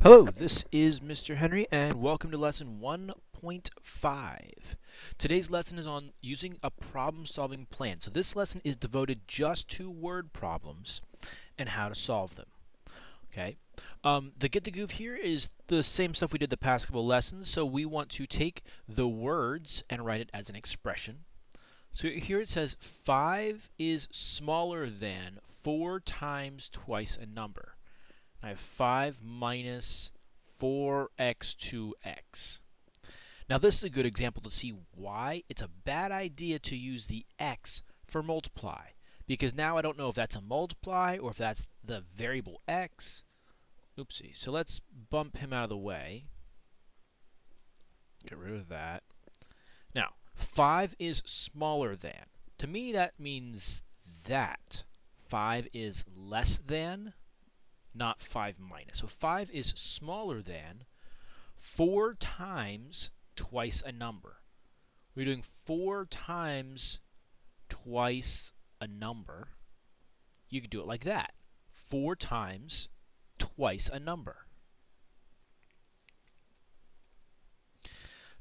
Hello, this is Mr. Henry, and welcome to lesson 1.5. Today's lesson is on using a problem-solving plan. So this lesson is devoted just to word problems and how to solve them. Okay. The get the goof here is the same stuff we did the past couple lessons. So we want to take the words and write it as an expression. So here it says 5 is smaller than 4 times twice a number. I have 5 minus 4x2x. Now this is a good example to see why it's a bad idea to use the x for multiply, because now I don't know if that's a multiply or if that's the variable x. Oopsie. So let's bump him out of the way. Get rid of that. Now, 5 is smaller than. To me, that means that 5 is less than, not 5 minus. So 5 is smaller than 4 times twice a number. We're doing 4 times twice a number. You could do it like that. 4 times twice a number.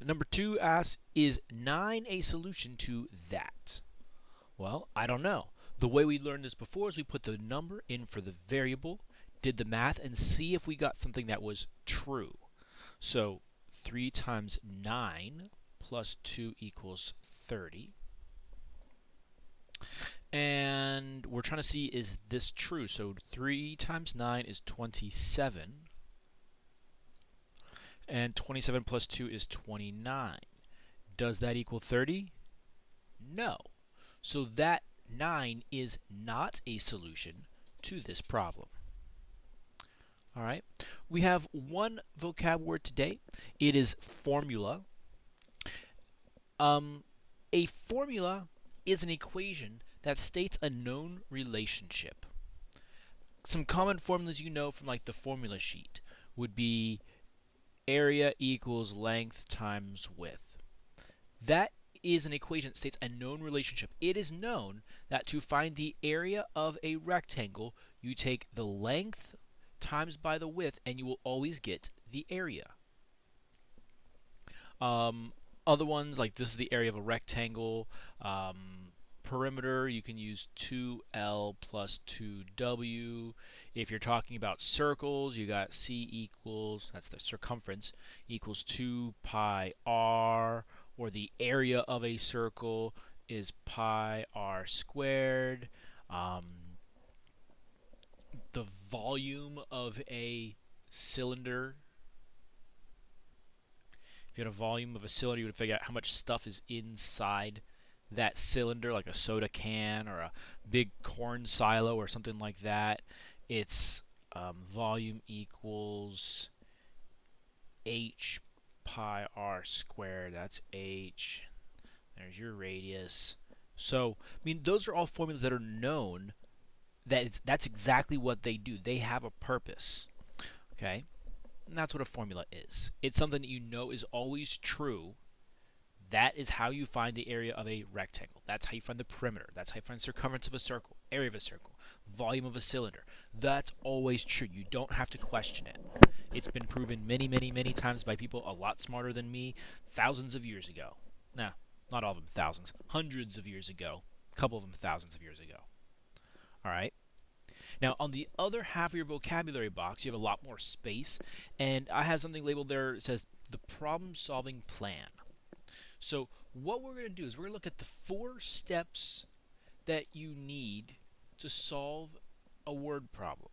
Number 2 asks, is 9 a solution to that? Well, I don't know. The way we learned this before is we put the number in for the variable, did the math, and see if we got something that was true. So 3 times 9 plus 2 equals 30. And we're trying to see, is this true? So 3 times 9 is 27. And 27 plus 2 is 29. Does that equal 30? No. So that 9 is not a solution to this problem. All right. We have one vocab word today. It is formula. A formula is an equation that states a known relationship. Some common formulas you know from like the formula sheet would be area equals length times width. That is an equation that states a known relationship. It is known that to find the area of a rectangle, you take the length times by the width, and you will always get the area. Other ones, like this is the area of a rectangle. Perimeter, you can use 2L plus 2W. If you're talking about circles, you got C equals, that's the circumference, equals 2 pi r, or the area of a circle is pi r squared. The volume of a cylinder, if you had a volume of a cylinder, you would figure out how much stuff is inside that cylinder, like a soda can or a big corn silo or something like that. It's volume equals h pi r squared. That's h. There's your radius. So, I mean, those are all formulas that are known. That's exactly what they do. They have a purpose. Okay? And that's what a formula is. It's something that you know is always true. That is how you find the area of a rectangle. That's how you find the perimeter. That's how you find the circumference of a circle, area of a circle, volume of a cylinder. That's always true. You don't have to question it. It's been proven many, many, many times by people a lot smarter than me thousands of years ago. Nah, not all of them thousands. Hundreds of years ago. A couple of them thousands of years ago. All right? Now, on the other half of your vocabulary box, you have a lot more space, and I have something labeled there that says the problem-solving plan. So what we're going to do is we're going to look at the 4 steps that you need to solve a word problem.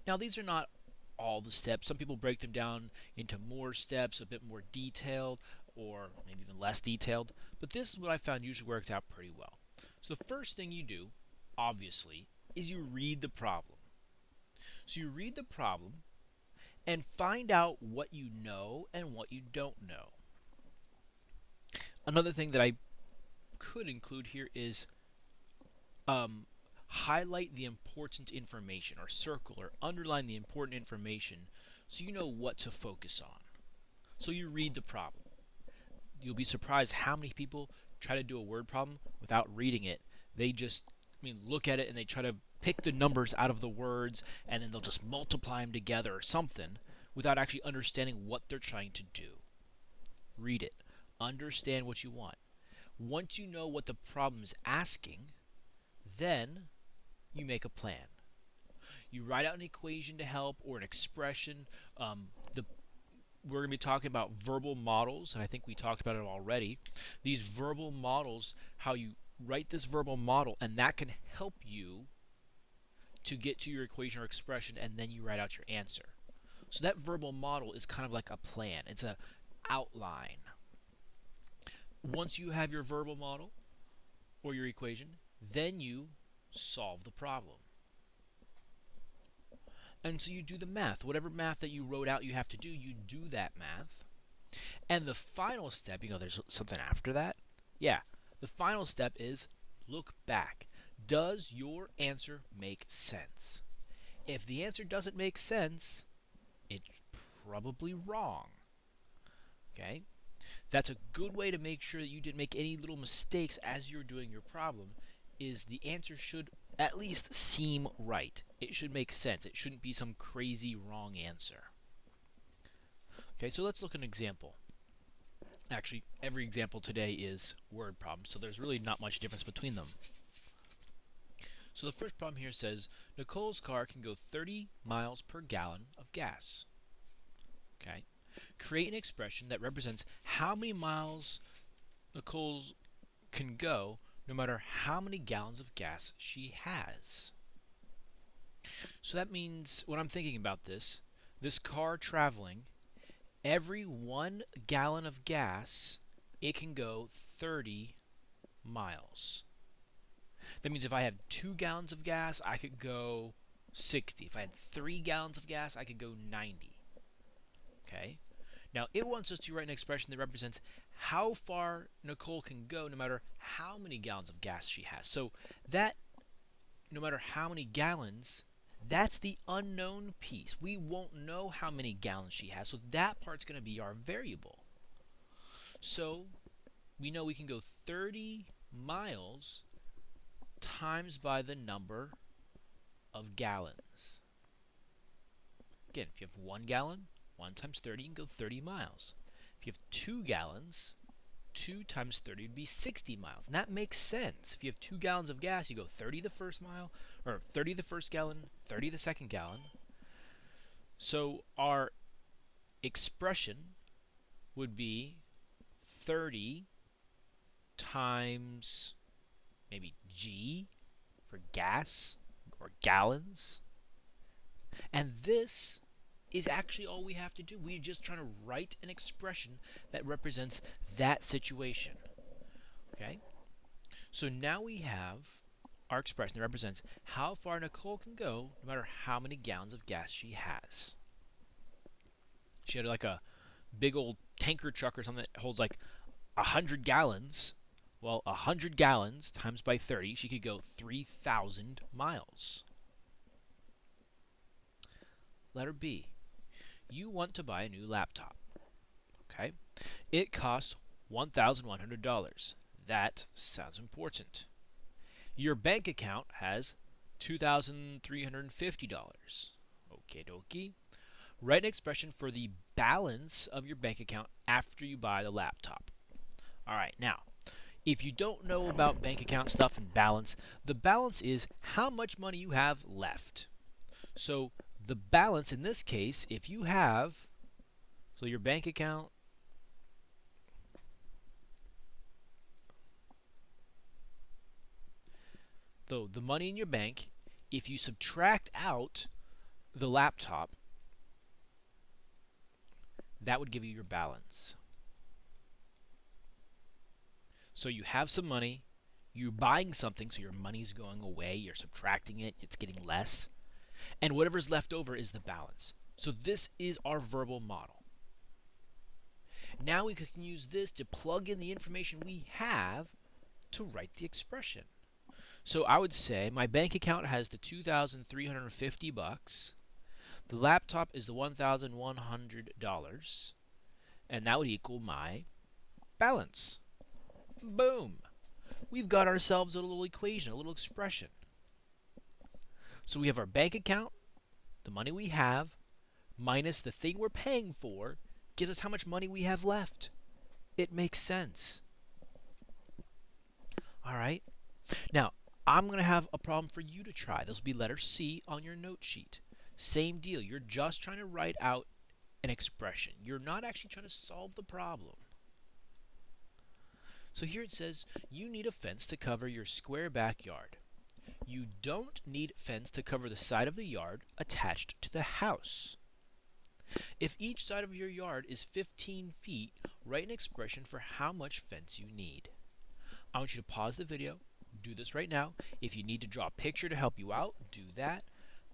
Now, these are not all the steps. Some people break them down into more steps, a bit more detailed, or maybe even less detailed. But this is what I found usually works out pretty well. So the first thing you do, obviously, is you read the problem. So you read the problem and find out what you know and what you don't know. Another thing that I could include here is highlight the important information, or circle or underline the important information so you know what to focus on. So you read the problem. You'll be surprised how many people try to do a word problem without reading it. They just look at it and they try to pick the numbers out of the words, and then they'll just multiply them together or something without actually understanding what they're trying to do. Read it. Understand what you want. Once you know what the problem is asking, then you make a plan. You write out an equation to help or an expression. The We're going to be talking about verbal models, and I think we talked about it already. These verbal models, how you write this verbal model, and that can help you to get to your equation or expression, and then you write out your answer. So that verbal model is kind of like a plan. It's an outline. Once you have your verbal model or your equation, then you solve the problem. And so you do the math. Whatever math that you wrote out you have to do, you do that math. And the final step, there's something after that. Yeah, the final step is look back. Does your answer make sense? If the answer doesn't make sense, it's probably wrong. Okay? That's a good way to make sure that you didn't make any little mistakes as you're doing your problem, is the answer should at least seem right. It should make sense. It shouldn't be some crazy wrong answer. Okay, so let's look at an example. Actually, every example today is word problems, so there's really not much difference between them. So the first problem here says, Nicole's car can go 30 miles per gallon of gas. Okay. Create an expression that represents how many miles Nicole can go no matter how many gallons of gas she has. So that means, when I'm thinking about this car traveling, every 1 gallon of gas, it can go 30 miles. That means if I have 2 gallons of gas, I could go 60. If I had 3 gallons of gas, I could go 90. Okay? Now, it wants us to write an expression that represents how far Nicole can go no matter how many gallons of gas she has. So that, no matter how many gallons, that's the unknown piece. We won't know how many gallons she has, so that part's going to be our variable. So we know we can go 30 miles times by the number of gallons. Again, if you have 1 gallon, 1 times 30, you can go 30 miles. If you have 2 gallons, 2 times 30 would be 60 miles. And that makes sense. If you have 2 gallons of gas, you go 30 the first mile, or 30 the first gallon, 30 the second gallon. So our expression would be 30 times maybe G for gas or gallons. And this is actually all we have to do. We're just trying to write an expression that represents that situation. Okay? So now we have our expression that represents how far Nicole can go no matter how many gallons of gas she has. She had like a big old tanker truck or something that holds like 100 gallons. Well, 100 gallons times by 30, she could go 3,000 miles. Letter B. You want to buy a new laptop. Okay? It costs $1,100. That sounds important. Your bank account has $2,350. Okie dokie. Write an expression for the balance of your bank account after you buy the laptop. Alright, now, if you don't know about bank account stuff and balance, the balance is how much money you have left. So the balance in this case, if you have, so your bank account, so the money in your bank, if you subtract out the laptop, that would give you your balance. So you have some money, you're buying something, so your money's going away, you're subtracting it, it's getting less, and whatever's left over is the balance. So this is our verbal model. Now we can use this to plug in the information we have to write the expression. So I would say my bank account has the $2,350. The laptop is the $1,100, and that would equal my balance. Boom! We've got ourselves a little equation, a little expression. So we have our bank account, the money we have, minus the thing we're paying for gives us how much money we have left. It makes sense. All right. Now, I'm going to have a problem for you to try. This will be letter C on your note sheet. Same deal. You're just trying to write out an expression. You're not actually trying to solve the problem. So here it says, you need a fence to cover your square backyard. You don't need fence to cover the side of the yard attached to the house. If each side of your yard is 15 feet, write an expression for how much fence you need. I want you to pause the video, do this right now. If you need to draw a picture to help you out, do that.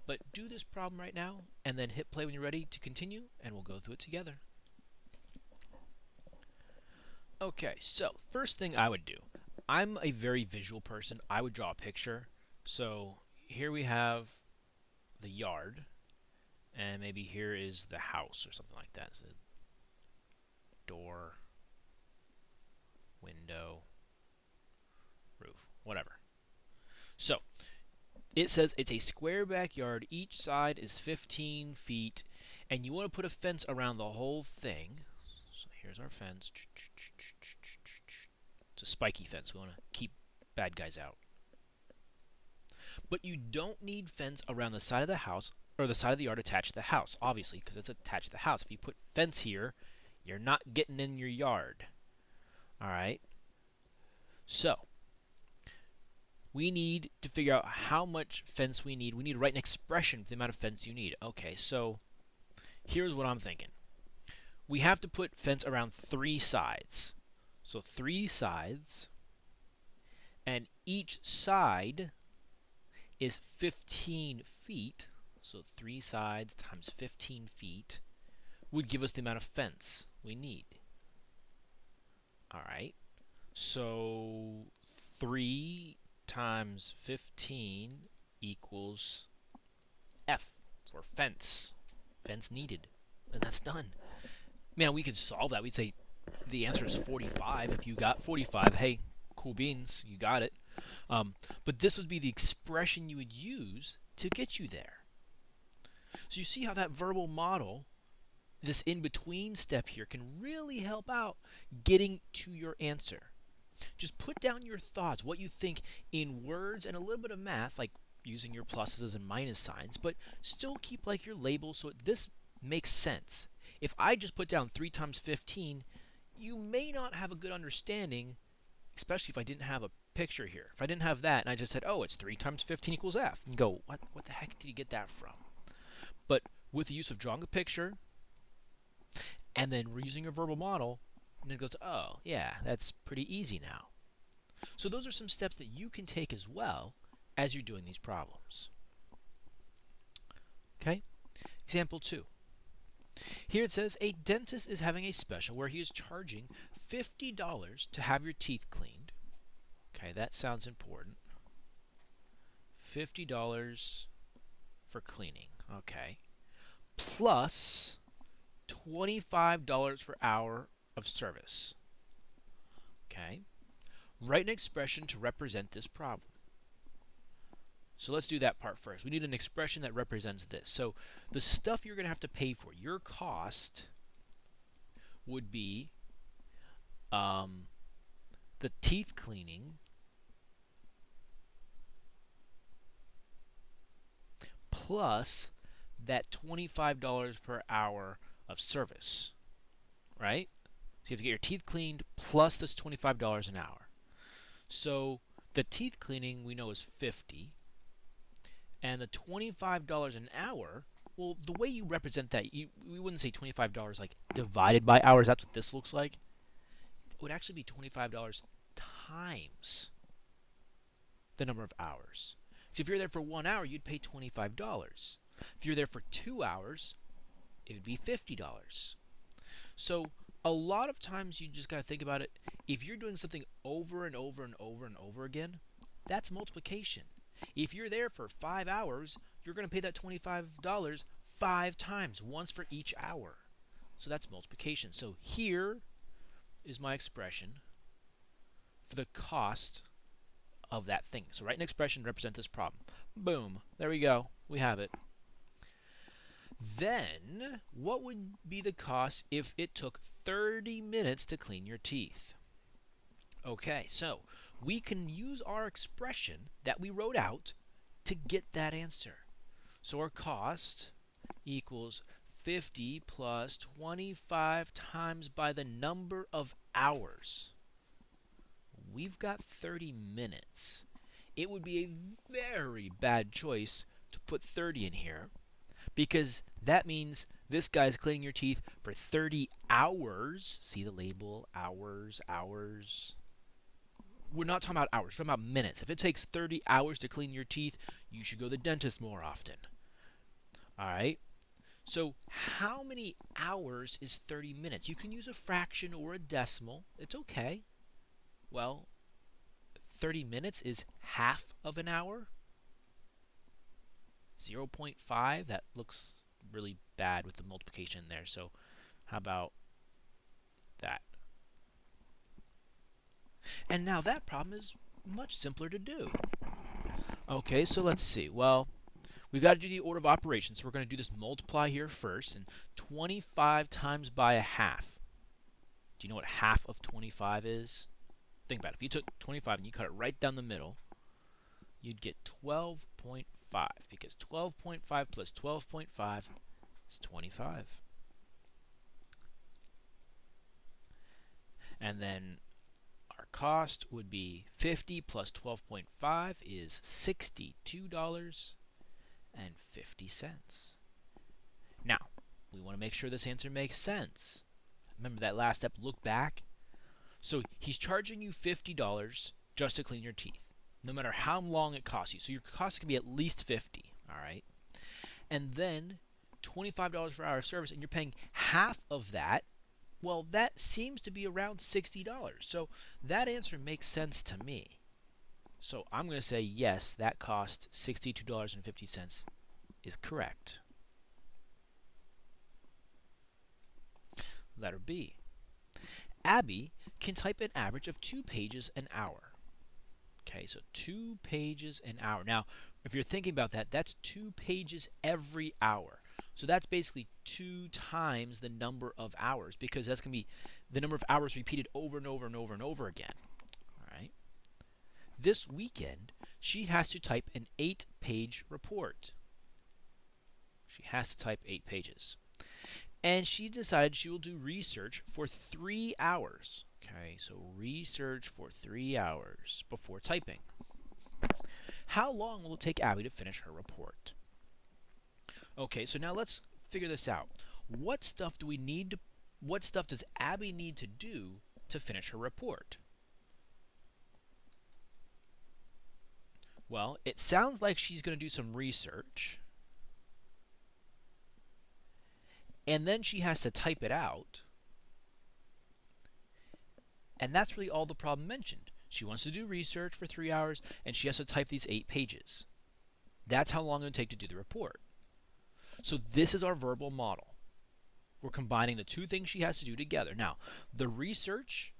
But do this problem right now, and then hit play when you're ready to continue, and we'll go through it together. Okay, so first thing I would do, I'm a very visual person. I would draw a picture. So here we have the yard, and maybe here is the house or something like that. So door, window, roof, whatever. So it says it's a square backyard. Each side is 15 feet, and you want to put a fence around the whole thing. So here's our fence. It's a spiky fence. We want to keep bad guys out. But you don't need fence around the side of the house or the side of the yard attached to the house, obviously, because it's attached to the house. If you put fence here, you're not getting in your yard. All right? So we need to figure out how much fence we need. We need to write an expression for the amount of fence you need. Okay, so here's what I'm thinking. We have to put fence around 3 sides. So 3 sides, and each side is 15 feet. So 3 sides times 15 feet would give us the amount of fence we need. All right, so 3 times 15 equals F for fence. Fence needed. And that's done. Man, we could solve that. We'd say the answer is 45. If you got 45, hey, cool beans, you got it. But this would be the expression you would use to get you there. So you see how that verbal model, this in-between step here, can really help out getting to your answer. Just put down your thoughts, what you think in words and a little bit of math, like using your pluses and minus signs, but still keep like your labels so this makes sense. If I just put down 3 times 15, you may not have a good understanding, especially if I didn't have a picture here. If I didn't have that and I just said, oh, it's 3 times 15 equals F, and go, what the heck did you get that from? But with the use of drawing a picture and then reusing your verbal model, and it goes, oh, yeah, that's pretty easy now. So those are some steps that you can take as well as you're doing these problems. Okay? Example 2. Here it says, a dentist is having a special where he is charging $50 to have your teeth cleaned. Okay, that sounds important. $50 for cleaning. Okay. Plus $25 per hour of service. Okay. Write an expression to represent this problem. So let's do that part first. We need an expression that represents this. So the stuff you're going to have to pay for, your cost, would be the teeth cleaning plus that $25 per hour of service, right? So you have to get your teeth cleaned plus this $25 an hour. So the teeth cleaning we know is $50, and the $25 an hour, well, the way you represent that, we wouldn't say $25 like divided by hours. That's what this looks like. It would actually be $25 times the number of hours. So if you're there for 1 hour, you'd pay $25. If you're there for 2 hours, it would be $50. So a lot of times you just got to think about it. If you're doing something over and over and over and over again, that's multiplication. If you're there for 5 hours, you're going to pay that $25 5 times, once for each hour. So that's multiplication. So here is my expression for the cost of that thing. So write an expression to represent this problem. Boom. There we go. We have it. Then, what would be the cost if it took 30 minutes to clean your teeth? Okay, so we can use our expression that we wrote out to get that answer. So our cost equals 50 plus 25 times by the number of hours. We've got 30 minutes. It would be a very bad choice to put 30 in here, because that means this guy's cleaning your teeth for 30 hours. See the label, hours, hours. We're not talking about hours, we're talking about minutes. If it takes 30 hours to clean your teeth, you should go to the dentist more often. All right? So how many hours is 30 minutes? You can use a fraction or a decimal. It's okay. Well, 30 minutes is half of an hour. 0.5, that looks really bad with the multiplication there. So how about that? And now that problem is much simpler to do. Okay, so let's see. Well, we've got to do the order of operations. So we're going to do this multiply here first. And 25 times by a half. Do you know what half of 25 is? Think about it. If you took 25 and you cut it right down the middle, you'd get 12.5. Because 12.5 plus 12.5 is 25. And then our cost would be 50 plus 12.5 is $62.50. Now, we want to make sure this answer makes sense. Remember that last step, look back. So he's charging you $50 just to clean your teeth, no matter how long it costs you. So your cost can be at least $50, all right? And then $25 per hour of service, and you're paying half of that. Well, that seems to be around $60. So that answer makes sense to me. So I'm going to say yes, that cost $62.50 is correct. Letter B. Abby can type an average of 2 pages an hour. Okay, so 2 pages an hour. Now, if you're thinking about that, that's 2 pages every hour. So that's basically 2 times the number of hours, because that's going to be the number of hours repeated over and over and over and over again. All right. This weekend, she has to type an 8-page report. She has to type 8 pages. And she decided she will do research for 3 hours. Okay, so research for 3 hours before typing. How long will it take Abby to finish her report? Okay, so now let's figure this out. What stuff does Abby need to do to finish her report? Well, it sounds like she's going to do some research. And then she has to type it out. And that's really all the problem mentioned. She wants to do research for 3 hours, and she has to type these 8 pages. That's how long it would take to do the report. So this is our verbal model. We're combining the two things she has to do together. Now, the research,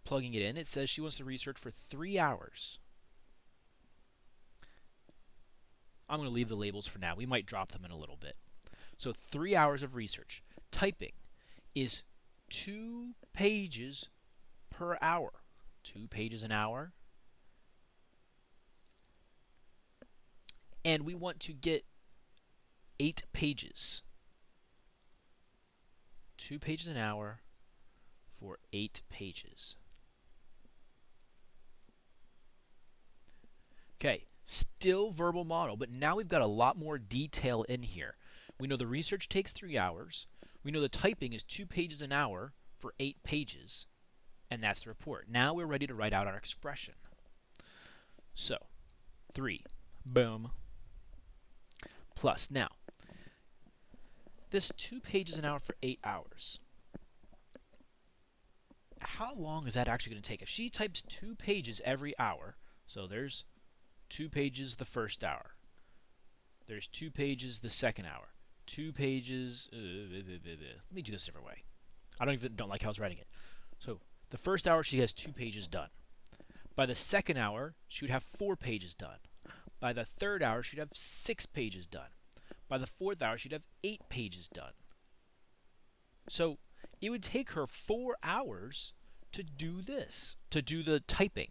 plugging it in, it says she wants to research for 3 hours. I'm going to leave the labels for now. We might drop them in a little bit. So 3 hours of research. Typing is 2 pages per hour. 2 pages an hour. And we want to get 8 pages. 2 pages an hour for 8 pages. Okay, still verbal model, but now we've got a lot more detail in here. We know the research takes 3 hours. We know the typing is 2 pages an hour for 8 pages. And that's the report. Now we're ready to write out our expression. So, 3, boom, plus. Now, this 2 pages an hour for 8 hours. How long is that actually going to take? If she types 2 pages every hour, so there's 2 pages the first hour. There's 2 pages the second hour. 2 pages. Let me do this a different way. I don't like how I was writing it. So the first hour she has 2 pages done. By the second hour she would have 4 pages done. By the third hour she'd have 6 pages done. By the 4th hour, she'd have 8 pages done. So it would take her 4 hours to do this, to do the typing.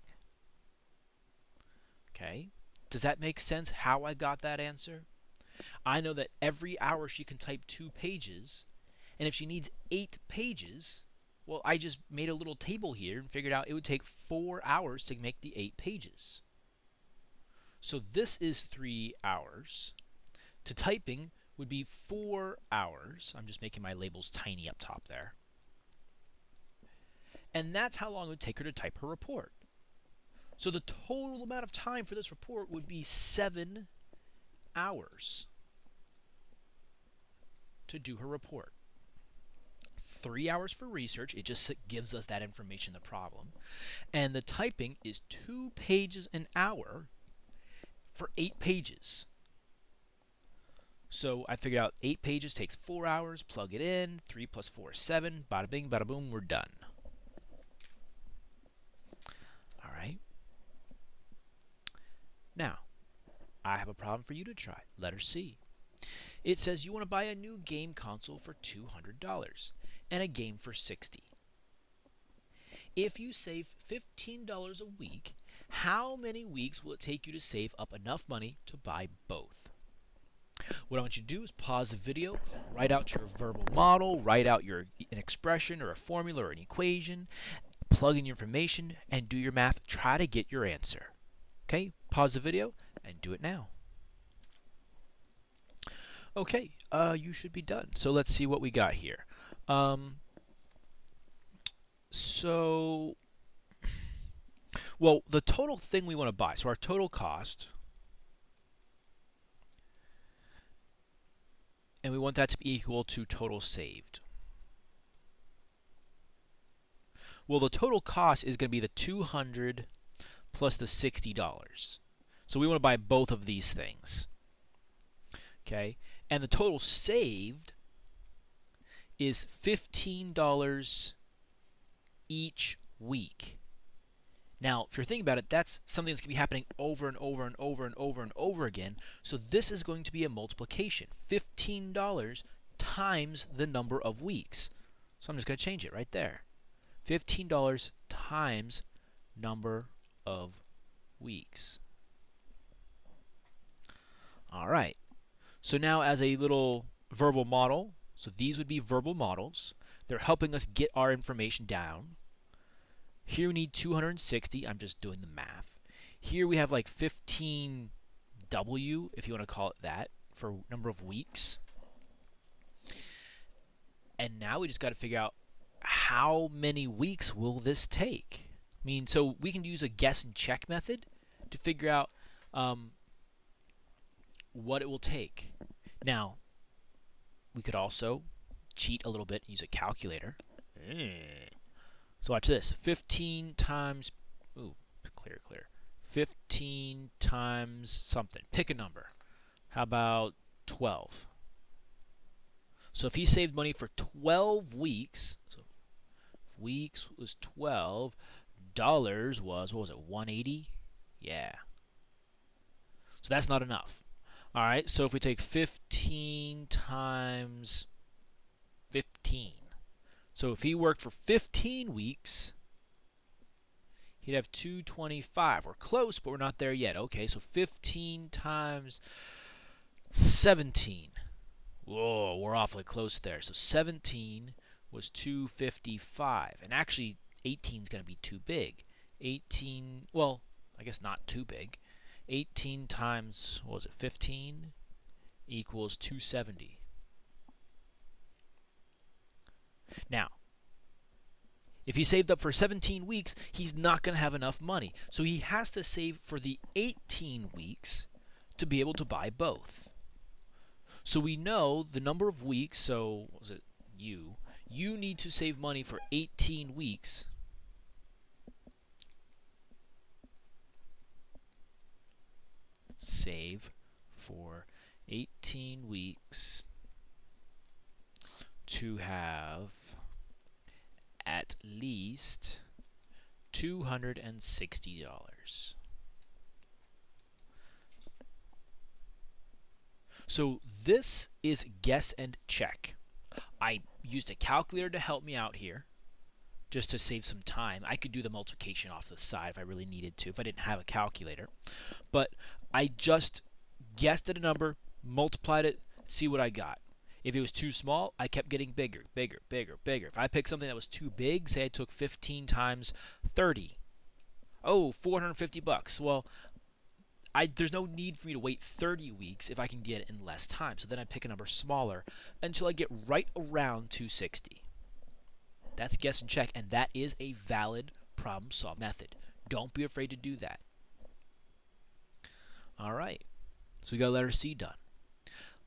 Okay? Does that make sense how I got that answer? I know that every hour she can type 2 pages, and if she needs 8 pages, well, I just made a little table here and figured out it would take 4 hours to make the 8 pages. So this is 3 hours. To typing would be 4 hours. I'm just making my labels tiny up top there. And that's how long it would take her to type her report. So the total amount of time for this report would be 7 hours to do her report. 3 hours for research, it just gives us that information, the problem. And the typing is 2 pages an hour for 8 pages. So I figured out 8 pages takes 4 hours, plug it in, 3 plus 4 is 7, bada bing, bada boom, we're done. All right. Now, I have a problem for you to try. Letter C. It says you want to buy a new game console for $200 and a game for $60. If you save $15 a week, how many weeks will it take you to save up enough money to buy both? What I want you to do is pause the video, write out your verbal model, write out an expression or a formula or an equation, plug in your information, and do your math. Try to get your answer. Okay, pause the video and do it now. Okay, you should be done. So let's see what we got here. Well, the total thing we want to buy, so our total cost, and we want that to be equal to total saved. Well, the total cost is going to be the $200 plus the $60. So we want to buy both of these things. Okay, and the total saved is $15 each week. Now, if you're thinking about it, that's something that's going to be happening over and over and over and over and over again. So this is going to be a multiplication. $15 times the number of weeks. So I'm just going to change it right there. $15 times number of weeks. All right. So now as a little verbal model, so these would be verbal models. They're helping us get our information down. Here we need 260. I'm just doing the math. Here we have like 15W, if you want to call it that, for number of weeks. And now we just got to figure out how many weeks will this take. I mean, so we can use a guess and check method to figure out what it will take. Now, we could also cheat a little bit and use a calculator. So watch this. 15 times, ooh, clear. 15 times something. Pick a number. How about 12? So if he saved money for 12 weeks, so weeks was 12, dollars was, what was it, 180? Yeah. So that's not enough. All right, so if we take 15 times 15. So if he worked for 15 weeks, he'd have 225. We're close, but we're not there yet. Okay, so 15 times 17. Whoa, we're awfully close there. So 17 was 255. And actually, 18 is going to be too big. 18, well, I guess not too big. 18 times, what was it, 15 equals 270. Now, if he saved up for 17 weeks, he's not going to have enough money. So he has to save for the 18 weeks to be able to buy both. So we know the number of weeks, so what was it, you need to save money for 18 weeks. Save for 18 weeks to have at least $260. So this is guess and check. I used a calculator to help me out here, just to save some time. I could do the multiplication off the side if I really needed to, if I didn't have a calculator. But I just guessed at a number, multiplied it, see what I got. If it was too small, I kept getting bigger, bigger, bigger, bigger. If I picked something that was too big, say I took 15 times 30. Oh, 450 bucks. Well, there's no need for me to wait 30 weeks if I can get it in less time. So then I pick a number smaller until I get right around 260. That's guess and check, and that is a valid problem solving method. Don't be afraid to do that. All right, so we got letter C done.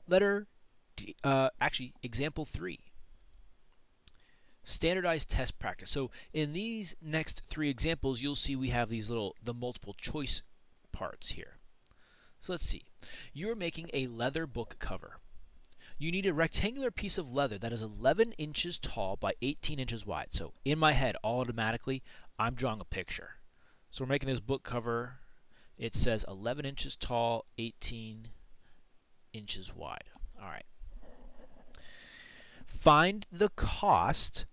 Letter D, actually, example 3. Standardized test practice. So in these next 3 examples, you'll see we have these the multiple choice parts here. So let's see. You're making a leather book cover. You need a rectangular piece of leather that is 11 inches tall by 18 inches wide. So in my head, automatically, I'm drawing a picture. So we're making this book cover. It says 11 inches tall, 18 inches wide. All right. Find the cost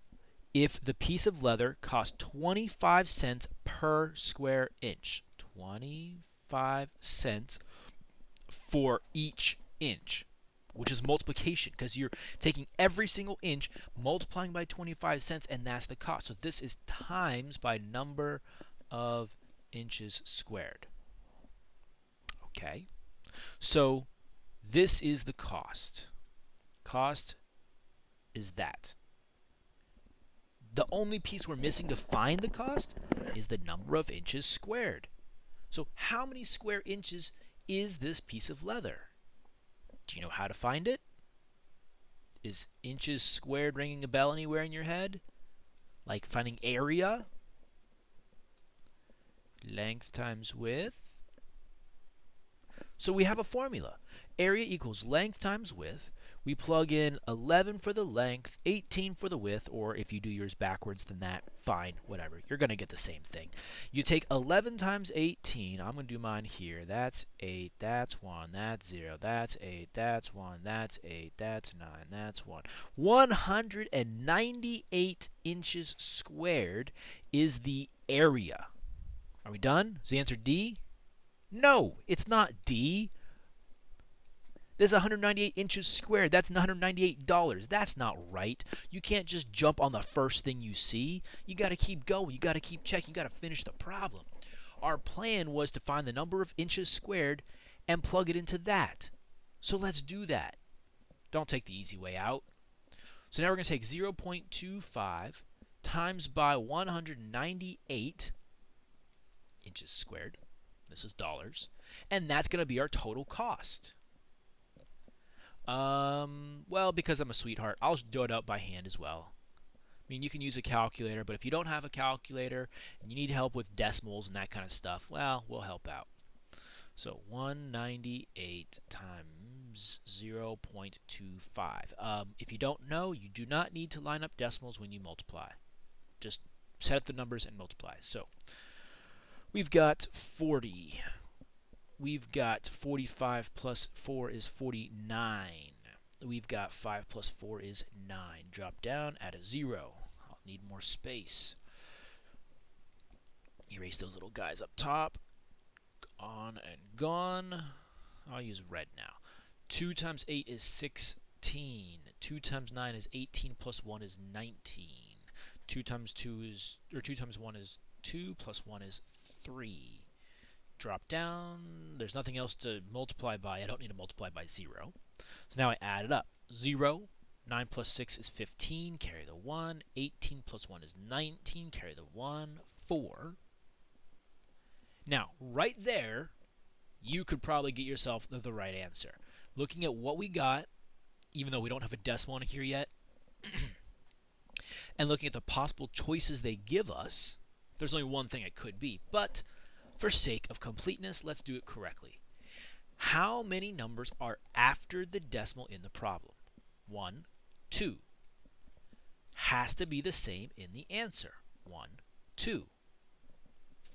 if the piece of leather costs 25 cents per square inch. 25 cents for each inch, which is multiplication, because you're taking every single inch, multiplying by 25 cents, and that's the cost. So this is times by number of inches squared. Okay, so this is the cost. Cost is that. The only piece we're missing to find the cost is the number of inches squared. So how many square inches is this piece of leather? Do you know how to find it? Is inches squared ringing a bell anywhere in your head? Like finding area? Length times width. So we have a formula. Area equals length times width. We plug in 11 for the length, 18 for the width, or if you do yours backwards than that, fine, whatever. You're going to get the same thing. You take 11 times 18. I'm going to do mine here. That's 8, that's 1, that's 0, that's 8, that's 1, that's 8, that's 9, that's 1. 198 inches squared is the area. Are we done? Is the answer D? No, it's not D. This is 198 inches squared. That's $198. That's not right. You can't just jump on the first thing you see. You got to keep going. You got to keep checking. You got to finish the problem. Our plan was to find the number of inches squared and plug it into that. So let's do that. Don't take the easy way out. So now we're going to take 0.25 times by 198 inches squared. This is dollars. And that's going to be our total cost. Well, because I'm a sweetheart, I'll do it out by hand as well. I mean, you can use a calculator, but if you don't have a calculator and you need help with decimals and that kind of stuff, well, we'll help out. So 198 times 0.25. If you don't know, you do not need to line up decimals when you multiply. Just set up the numbers and multiply. So we've got 40. We've got 45 plus 4 is 49. We've got 5 plus 4 is 9. Drop down, add a 0. I'll need more space. Erase those little guys up top. On and gone. I'll use red now. 2 times 8 is 16. 2 times 9 is 18 plus 1 is 19. 2 times 2 is, or 2 times 1 is 2 plus 1 is 3. Drop down. There's nothing else to multiply by. I don't need to multiply by 0. So now I add it up. 0, 9 plus 6 is 15, carry the 1. 18 plus 1 is 19, carry the 1. 4. Now, right there, you could probably get yourself the right answer. Looking at what we got, even though we don't have a decimal in here yet, and looking at the possible choices they give us, there's only one thing it could be. But for sake of completeness, let's do it correctly. How many numbers are after the decimal in the problem? 1, 2. Has to be the same in the answer. 1, 2.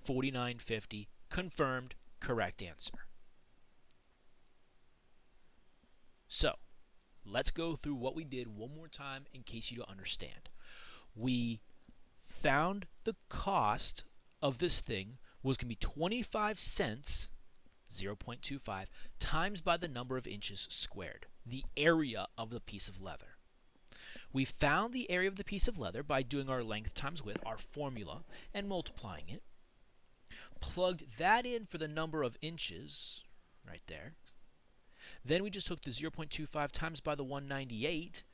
49.50, confirmed, correct answer. So let's go through what we did one more time in case you don't understand. We found the cost of this thing was going to be 25 cents, 0.25, times by the number of inches squared, the area of the piece of leather. We found the area of the piece of leather by doing our length times width, our formula, and multiplying it. Plugged that in for the number of inches, right there. Then we just took the 0.25 times by the 198,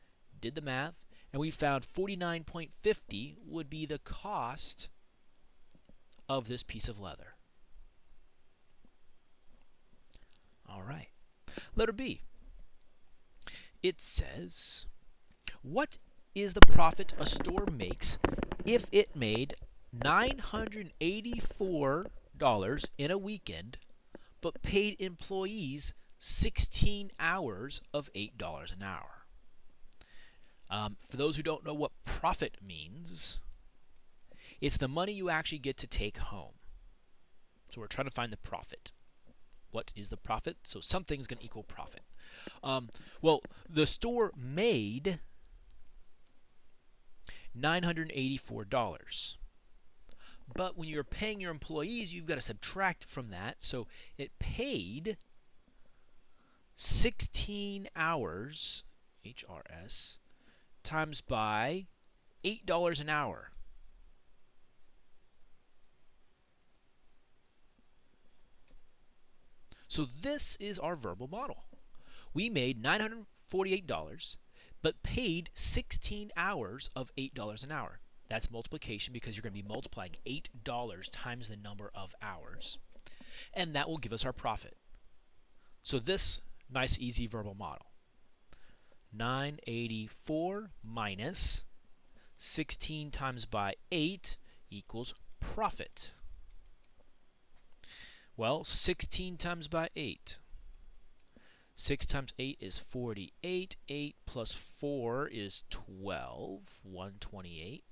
did the math, and we found 49.50 would be the cost of this piece of leather. All right. Letter B. It says, what is the profit a store makes if it made $984 in a weekend but paid employees 16 hours of $8 an hour? For those who don't know what profit means, it's the money you actually get to take home. So we're trying to find the profit. What is the profit? So something's going to equal profit. Well, the store made $984. But when you're paying your employees, you've got to subtract from that. So it paid 16 hours, HRS, times by $8 an hour. So this is our verbal model. We made $948, but paid 16 hours of $8 an hour. That's multiplication because you're going to be multiplying $8 times the number of hours. And that will give us our profit. So this nice, easy verbal model. 984 minus 16 times by 8 equals profit. Well, 16 times by 8. 6 times 8 is 48. 8 plus 4 is 12. 128.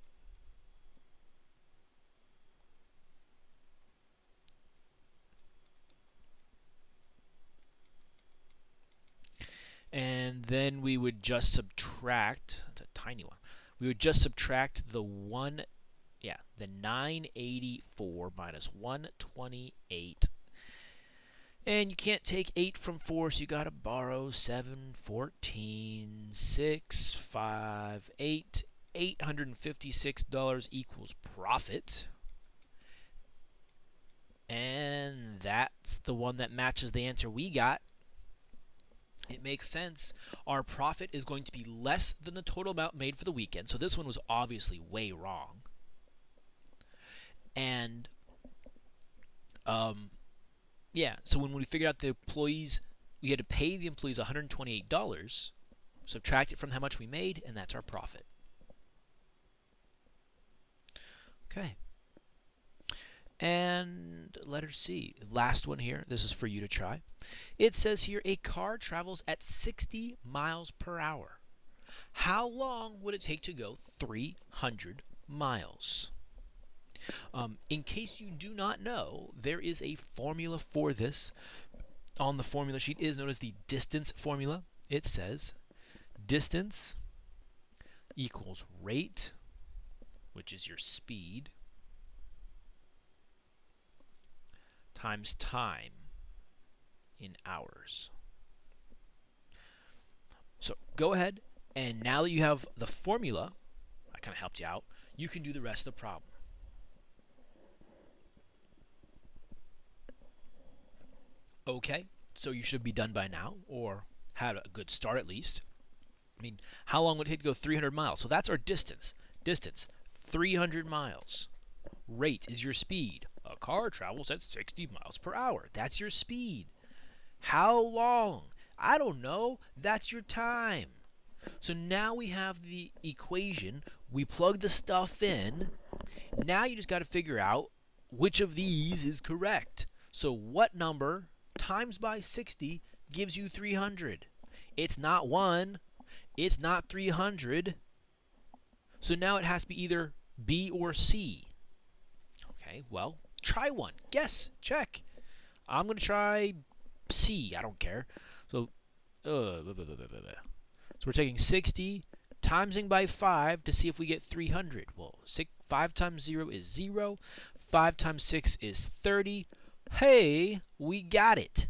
And then we would just subtract, that's a tiny one, we would just subtract the 984 minus 128. And you can't take 8 from 4, so you got to borrow 7, 14, 6, 5, 8. $856 equals profit. And that's the one that matches the answer we got. It makes sense. Our profit is going to be less than the total amount made for the weekend. So this one was obviously way wrong. And yeah, so when we figured out the employees, we had to pay the employees $128, subtract it from how much we made, and that's our profit. Okay. And letter C, last one here. This is for you to try. It says here, a car travels at 60 miles per hour. How long would it take to go 300 miles? In case you do not know, there is a formula for this on the formula sheet. It is known as the distance formula. It says distance equals rate, which is your speed, times time in hours. So go ahead, and now that you have the formula, I kind of helped you out, you can do the rest of the problem. Okay, so you should be done by now, or had a good start at least. I mean, how long would it take to go 300 miles? So that's our distance. Distance, 300 miles. Rate is your speed. A car travels at 60 miles per hour. That's your speed. How long? I don't know. That's your time. So now we have the equation. We plug the stuff in. Now you just got to figure out which of these is correct. So what number times by 60 gives you 300? It's not 1. It's not 300. So now it has to be either B or C. Okay, well, try one. Guess. Check. I'm going to try C. I don't care. So So we're taking 60, timesing by 5 to see if we get 300. Well, 5 times 0 is 0. 5 times 6 is 30. Hey, we got it.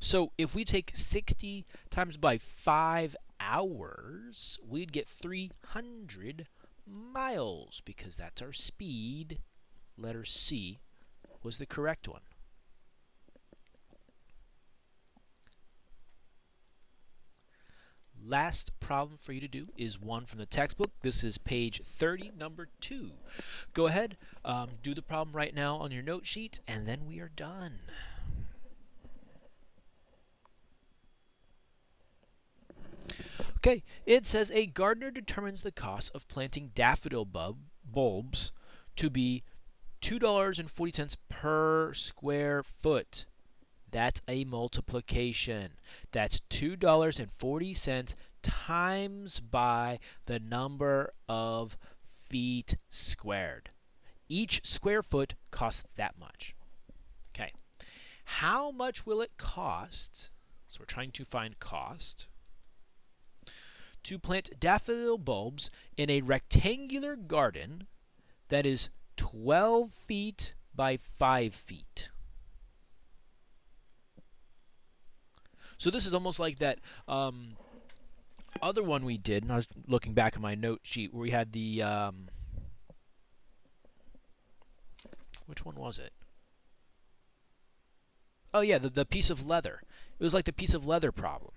So if we take 60 times by 5 hours, we'd get 300 miles because that's our speed. Letter C was the correct one. Last problem for you to do is one from the textbook. This is page 30, number 2. Go ahead, do the problem right now on your note sheet, and then we are done. Okay, it says a gardener determines the cost of planting daffodil bulbs to be $2.40 per square foot. That's a multiplication. That's $2.40 times by the number of feet squared. Each square foot costs that much. Okay. How much will it cost? So we're trying to find cost to plant daffodil bulbs in a rectangular garden that is 12 feet by 5 feet. So this is almost like that other one we did, and I was looking back at my note sheet where we had the which one was it? Oh yeah, the piece of leather. It was like the piece of leather problem.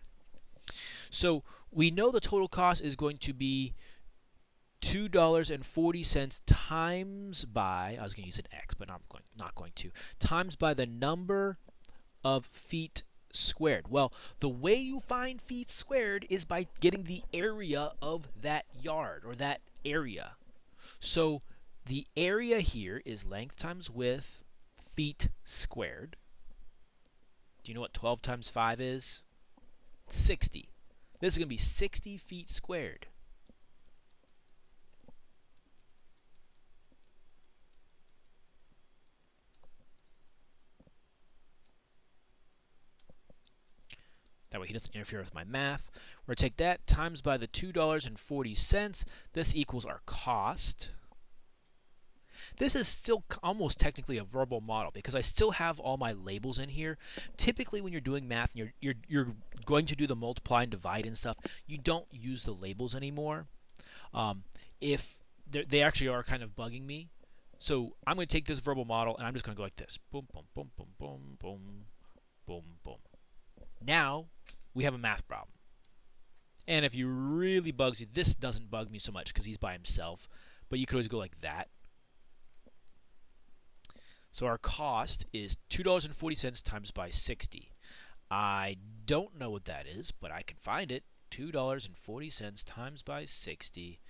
So we know the total cost is going to be $2.40 times by, I was going to use an X, but not going to, times by the number of feet squared. Well, the way you find feet squared is by getting the area of that yard or that area. So the area here is length times width, feet squared. Do you know what 12 times 5 is? 60. This is going to be 60 feet squared. That way he doesn't interfere with my math. We're going to take that times by the $2.40. This equals our cost. This is still almost technically a verbal model because I still have all my labels in here. Typically when you're doing math and you're going to do the multiply and divide and stuff, you don't use the labels anymore. If they actually are kind of bugging me. So I'm going to take this verbal model and I'm just going to go like this. Boom, boom, boom, boom, boom, boom, boom, boom. Now we have a math problem. And if you really bugs you, this doesn't bug me so much because he's by himself. But you could always go like that. So our cost is $2.40 times by 60. I don't know what that is, but I can find it. $2.40 times by 60.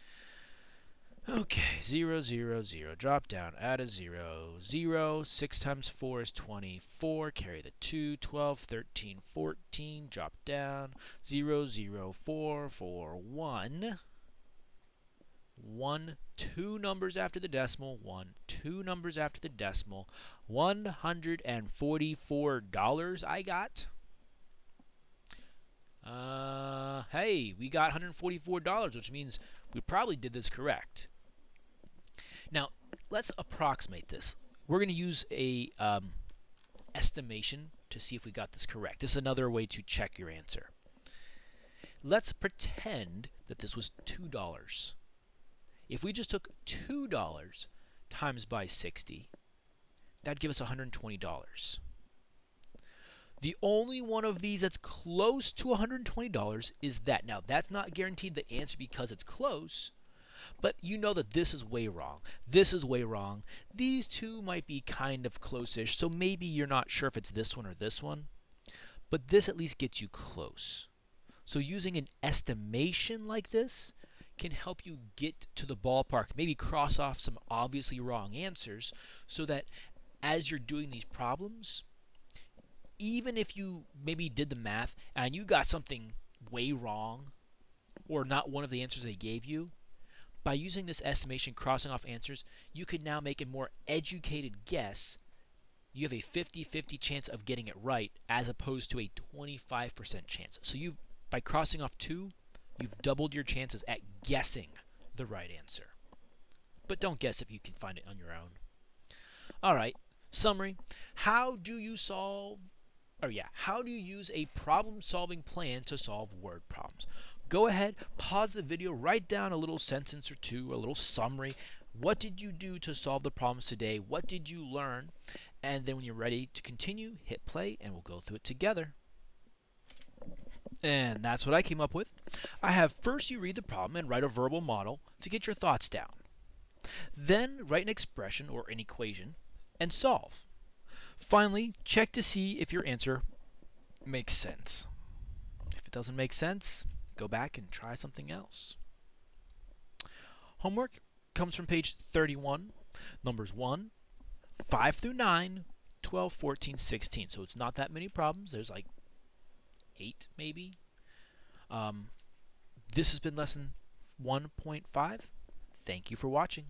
Okay, 0, 0, 0. Drop down, add a 0. 0. 6 times 4 is 24. Carry the 2. 12, 13, 14. Drop down. 0, 0, 4, 4, 1. 1, 2 numbers after the decimal. 1, 2 numbers after the decimal. $144 I got. Hey, we got $144, which means we probably did this correct. Now, let's approximate this. We're going to use a estimation to see if we got this correct. This is another way to check your answer. Let's pretend that this was $2. If we just took $2 times by 60, that'd give us $120. The only one of these that's close to $120 is that. Now, that's not guaranteed the answer because it's close, but you know that this is way wrong. This is way wrong. These two might be kind of close-ish, so maybe you're not sure if it's this one or this one, but this at least gets you close. So using an estimation like this can help you get to the ballpark, maybe cross off some obviously wrong answers so that as you're doing these problems, even if you maybe did the math and you got something way wrong or not one of the answers they gave you, by using this estimation, crossing off answers, you can now make a more educated guess you have a 50-50 chance of getting it right as opposed to a 25% chance. So by crossing off 2, you've doubled your chances at guessing the right answer. But don't guess if you can find it on your own. All right, summary. How do you use a problem-solving plan to solve word problems? Go ahead, pause the video, write down a little sentence or two, a little summary. What did you do to solve the problems today? What did you learn? And then when you're ready to continue, hit play and we'll go through it together. And that's what I came up with. I have first you read the problem and write a verbal model to get your thoughts down. Then write an expression or an equation and solve. Finally, check to see if your answer makes sense. If it doesn't make sense, go back and try something else. Homework comes from page 31, numbers 1, 5 through 9, 12, 14, 16. So it's not that many problems. There's like 8 maybe. This has been lesson 1.5. Thank you for watching.